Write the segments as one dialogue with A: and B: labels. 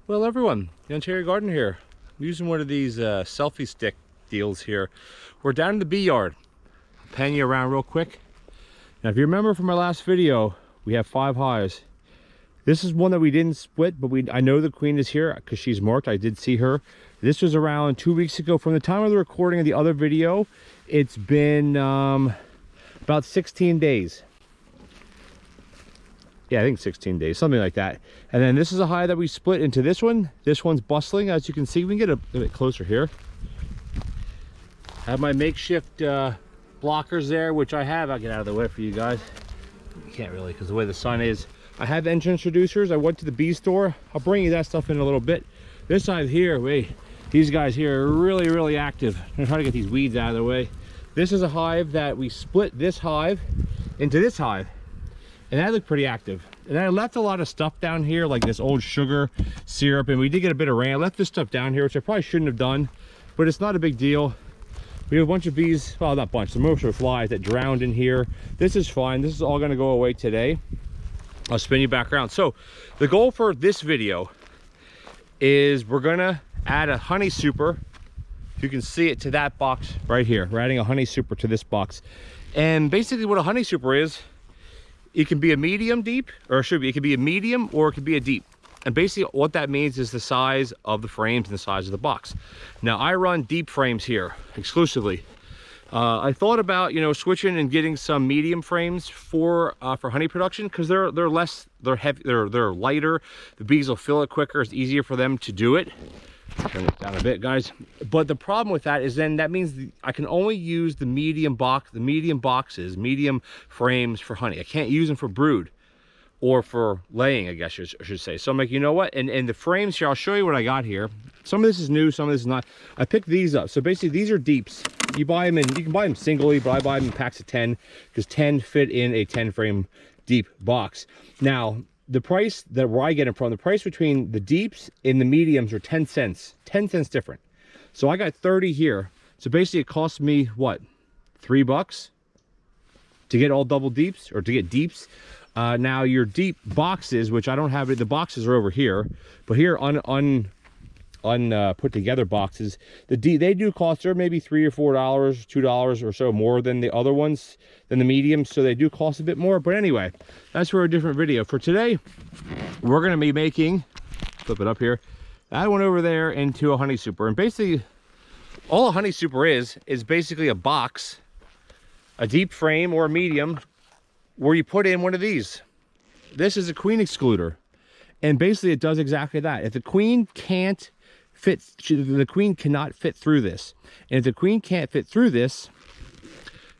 A: Well, everyone, the Ontario Gardener here. I'm using one of these selfie stick deals here. We're down in the bee yard. I'll pan you around real quick. Now, if you remember from our last video, we have 5 hives. This is one that we didn't split, but I know the queen is here because she's marked. I did see her. This was around 2 weeks ago. From the time of the recording of the other video, it's been about 16 days. Yeah, I think 16 days, something like that. And then this is a hive that we split into this one. This one's bustling, as you can see. We can get a bit closer here. I have my makeshift blockers there, which I have. I'll get out of the way for you guys. You can't really, because the way the sun is. I have entrance reducers. I went to the bee store. I'll bring you that stuff in a little bit. This hive here, wait, these guys here are really, really active. I'm trying to get these weeds out of the way. This is a hive that we split this hive into this hive. And that looked pretty active. And I left a lot of stuff down here, like this old sugar syrup, and we did get a bit of rain. I left this stuff down here, which I probably shouldn't have done, but it's not a big deal. We have a bunch of bees, well, not bunch, most of flies that drowned in here. This is fine. This is all gonna go away today. I'll spin you back around. So the goal for this video is we're gonna add a honey super. You can see it to that box right here. We're adding a honey super to this box. And basically what a honey super is, it can be a medium deep, or it could be a medium, or it could be a deep. And basically what that means is the size of the frames and the size of the box. Now I run deep frames here exclusively. I thought about, you know, switching and getting some medium frames for honey production, because they're heavy, they're lighter. The bees will fill it quicker. It's easier for them to do it. Turn it down a bit, guys. But the problem with that is then that means I can only use the medium boxes, medium frames for honey. I can't use them for brood or for laying, I guess I should say. So I'm like, you know what? And the frames here, I'll show you what I got here. Some of this is new, some of this is not. I picked these up. So basically these are deeps. You can buy them singly, but I buy them in packs of 10 because 10 fit in a 10 frame deep box. Now, the price that where I get them from, the price between the deeps and the mediums are 10 cents. 10 cents different. So I got 30 here. So basically it cost me, what, $3 to get all double deeps, or to get deeps. Now your deep boxes, which I don't have it, the boxes are over here, but here put together boxes, they do cost, they're maybe $3 or $4, $2 or so more than the other ones, than the mediums, so they do cost a bit more. But anyway, that's for a different video. For today, we're going to be making, flip it up here, that one over there into a honey super. And basically all a honey super is basically a box, a deep frame or a medium, where you put in one of these. This is a queen excluder, and basically it does exactly that. If the queen can't fit, the queen cannot fit through this, and if the queen can't fit through this,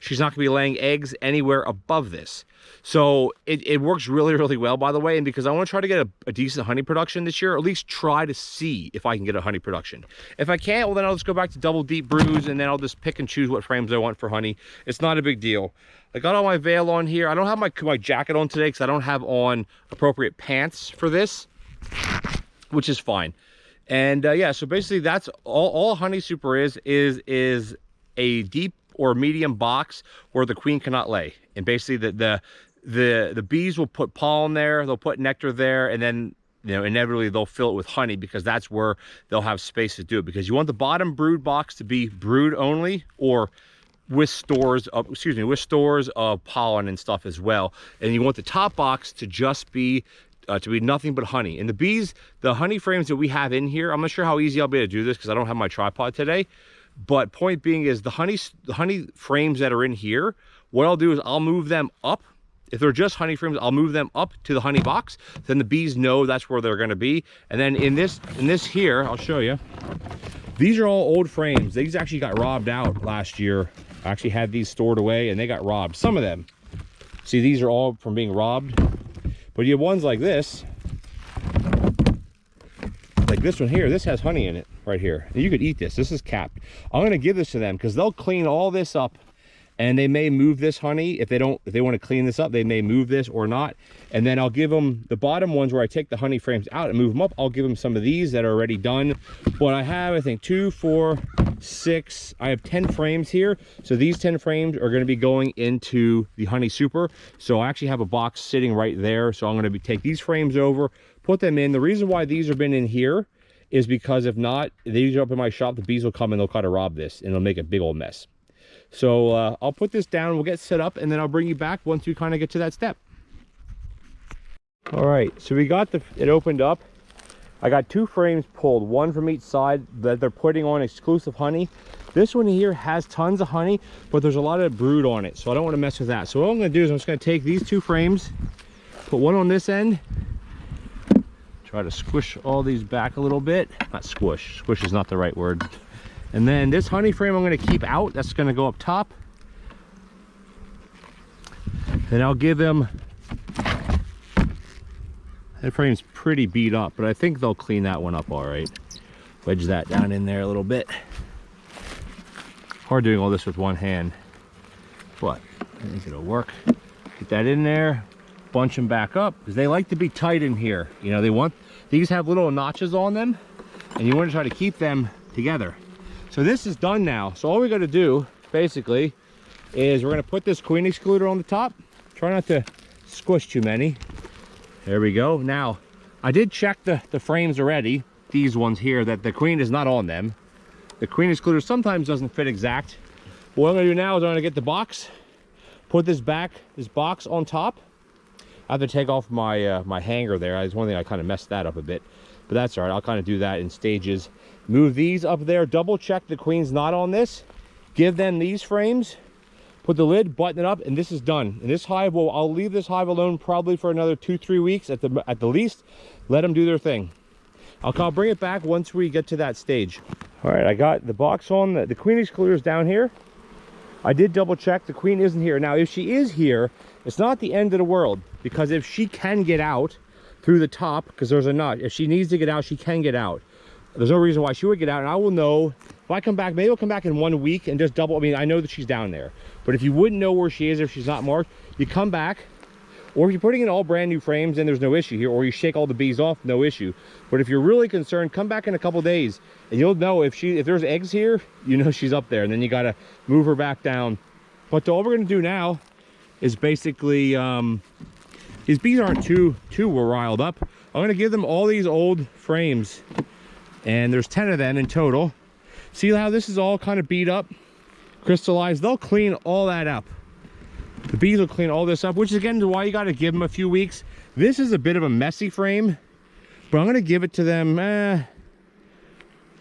A: she's not going to be laying eggs anywhere above this. So it works really, really well, by the way. And because I want to try to get a decent honey production this year, or at least try to see if I can get a honey production. If I can't, well, then I'll just go back to double deep broods, and then I'll just pick and choose what frames I want for honey. It's not a big deal. I got all my veil on here. I don't have my jacket on today because I don't have on appropriate pants for this, which is fine. And yeah, so basically that's all honey super is a deep or medium box where the queen cannot lay. And basically the bees will put pollen there, they'll put nectar there, and then, you know, inevitably they'll fill it with honey, because that's where they'll have space to do it. Because you want the bottom brood box to be brood only, or with stores of pollen and stuff as well. And you want the top box to just be nothing but honey. And the bees, the honey frames that we have in here, I'm not sure how easy I'll be able to do this because I don't have my tripod today. But point being is the honey frames that are in here, what I'll do is I'll move them up. If they're just honey frames, I'll move them up to the honey box. Then the bees know that's where they're going to be. And then in this here, I'll show you. These are all old frames. These actually got robbed out last year. I actually had these stored away and they got robbed. Some of them. See, these are all from being robbed. But you have ones like this one here. This has honey in it right here. You could eat this. This is capped. I'm going to give this to them because they'll clean all this up, and they may move this honey. If they want to clean this up, they may move this or not. And then I'll give them the bottom ones where I take the honey frames out and move them up. I'll give them some of these that are already done. But I have, I think, 2, 4, 6, I have 10 frames here. So these 10 frames are going to be going into the honey super. So I actually have a box sitting right there. So I'm going to take these frames over, put them in. The reason why these have been in here is because if not, these are up in my shop, the bees will come and they'll try to rob this and it'll make a big old mess. So I'll put this down, we'll get set up, and then I'll bring you back once we kind of get to that step. All right, so we got it opened up. I got 2 frames pulled, one from each side that they're putting on exclusive honey. This one here has tons of honey, but there's a lot of brood on it, so I don't want to mess with that. So what I'm going to do is I'm just going to take these 2 frames, put one on this end, try to squish all these back a little bit. Not squish, squish is not the right word. And then this honey frame I'm going to keep out, that's going to go up top. And I'll give them, that frame's pretty beat up, but I think they'll clean that one up all right. Wedge that down in there a little bit. Hard doing all this with one hand, but I think it'll work. Get that in there, bunch them back up, because they like to be tight in here. You know, these have little notches on them, and you want to try to keep them together. So this is done now. So all we got to do, basically, is we're going to put this queen excluder on the top. Try not to squish too many. There we go. Now, I did check the frames already, these ones here, that the queen is not on them. The queen excluder sometimes doesn't fit exact. What I'm going to do now is I'm going to get the box, put this box on top. I have to take off my my hanger there. That's one thing I kind of messed that up a bit, but that's all right. I'll kind of do that in stages. Move these up there, double check the queen's not on this, give them these frames, put the lid, button it up, and this is done. And this hive, I'll leave this hive alone probably for another 2-3 weeks at the least. Let them do their thing. I'll bring it back once we get to that stage. All right, I got the box on. The queen excluder is down here. I did double check, the queen isn't here. Now, if she is here, it's not the end of the world, because if she can get out through the top, because there's a nut, if she needs to get out, she can get out. There's no reason why she would get out, and I will know if I come back. Maybe I'll come back in 1 week and just double. I mean, I know that she's down there, but if you wouldn't know where she is if she's not marked, you come back, or if you're putting in all brand new frames, then there's no issue here, or you shake all the bees off, no issue. But if you're really concerned, come back in a couple days and you'll know if there's eggs here, you know she's up there, and then you got to move her back down. But all we're going to do now is basically, these bees aren't too riled up. I'm going to give them all these old frames, and there's 10 of them in total. See how this is all kind of beat up, crystallized? They'll clean all that up. The bees will clean all this up, which is again why you got to give them a few weeks. This is a bit of a messy frame, but I'm going to give it to them.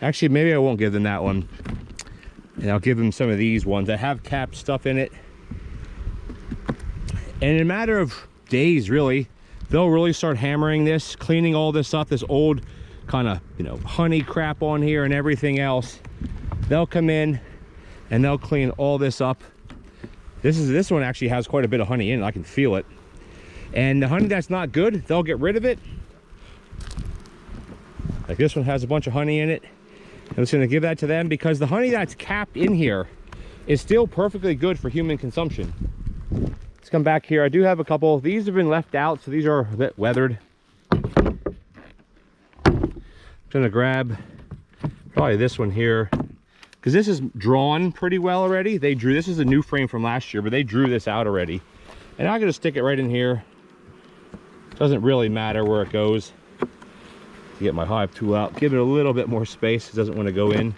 A: Actually, maybe I won't give them that one, and I'll give them some of these ones that have capped stuff in it. And in a matter of days, really, they'll really start hammering this, cleaning all this up, this old kind of, you know, honey crap on here and everything else. They'll come in and they'll clean all this up. This one actually has quite a bit of honey in it. I can feel it. And the honey that's not good, they'll get rid of it. Like this one has a bunch of honey in it. I'm just going to give that to them, because the honey that's capped in here is still perfectly good for human consumption. Let's come back here. I do have a couple. These have been left out, so these are a bit weathered. I'm going to grab probably this one here, because this is drawn pretty well already. This is a new frame from last year, but they drew this out already. And I'm going to stick it right in here. Doesn't really matter where it goes. Get my hive tool out, give it a little bit more space. It doesn't want to go in.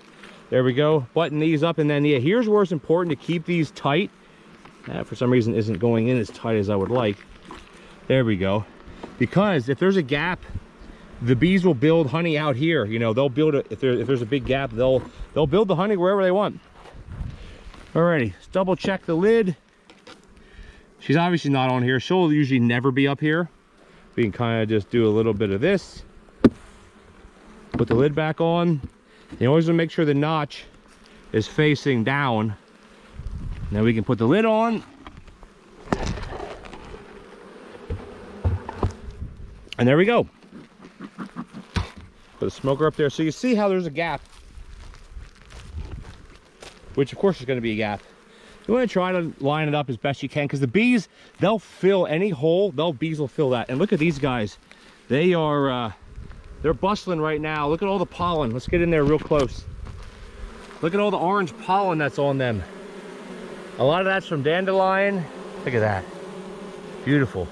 A: There we go. Button these up, and then yeah, here's where it's important to keep these tight. That for some reason isn't going in as tight as I would like. There we go. Because if there's a gap, the bees will build honey out here. You know, they'll build it if there's a big gap. They'll build the honey wherever they want. Alrighty, let's double check the lid. She's obviously not on here. She'll usually never be up here. We can kind of just do a little bit of this. Put the lid back on. You always want to make sure the notch is facing down. Now we can put the lid on. And there we go. Put a smoker up there. So you see how there's a gap. Which of course is going to be a gap. You want to try to line it up as best you can, because the bees, they'll fill any hole. Bees will fill that. And look at these guys. They are... they're bustling right now. Look at all the pollen. Let's get in there real close. Look at all the orange pollen that's on them. A lot of that's from dandelion. Look at that. Beautiful.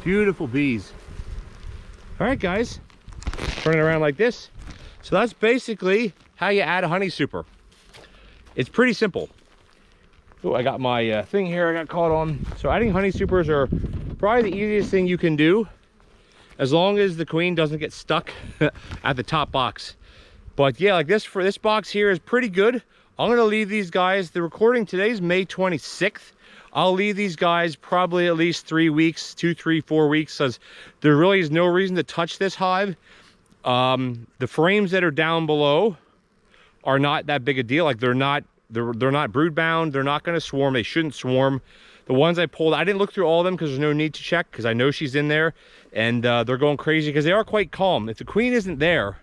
A: Beautiful bees. All right, guys, turn it around like this. So that's basically how you add a honey super. It's pretty simple. Oh, I got my thing here I got caught on. So adding honey supers are probably the easiest thing you can do, as long as the queen doesn't get stuck at the top box. But yeah, like this, for this box here is pretty good. I'm gonna leave these guys, the recording today's May 26th. I'll leave these guys probably at least 3 weeks, 2, 3, 4 weeks, because there really is no reason to touch this hive. The frames that are down below are not that big a deal. Like they're not brood bound. They're not going to swarm. They shouldn't swarm. The ones I pulled, I didn't look through all of them because there's no need to check, because I know she's in there, and they're going crazy because they are quite calm. If the queen isn't there,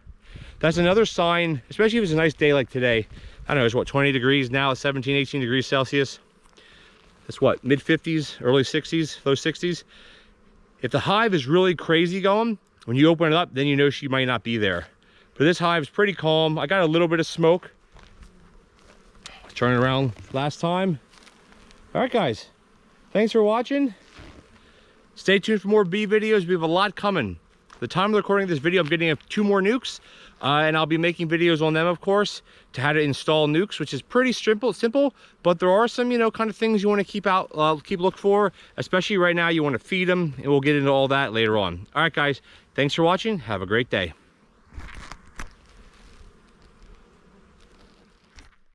A: that's another sign, especially if it's a nice day like today. I don't know, it's what, 20 degrees now, 17, 18 degrees Celsius. That's what, mid 50s, early 60s, low 60s. If the hive is really crazy going, when you open it up, then you know she might not be there. But this hive is pretty calm. I got a little bit of smoke. Turn it around last time. All right, guys, thanks for watching. Stay tuned for more bee videos. We have a lot coming. The time of recording this video, I'm getting 2 more nucs, and I'll be making videos on them, of course, to how to install nucs, which is pretty simple, but there are some, you know, kind of things you want to keep look for, especially right now. You want to feed them, and we'll get into all that later on. All right, guys, thanks for watching. Have a great day.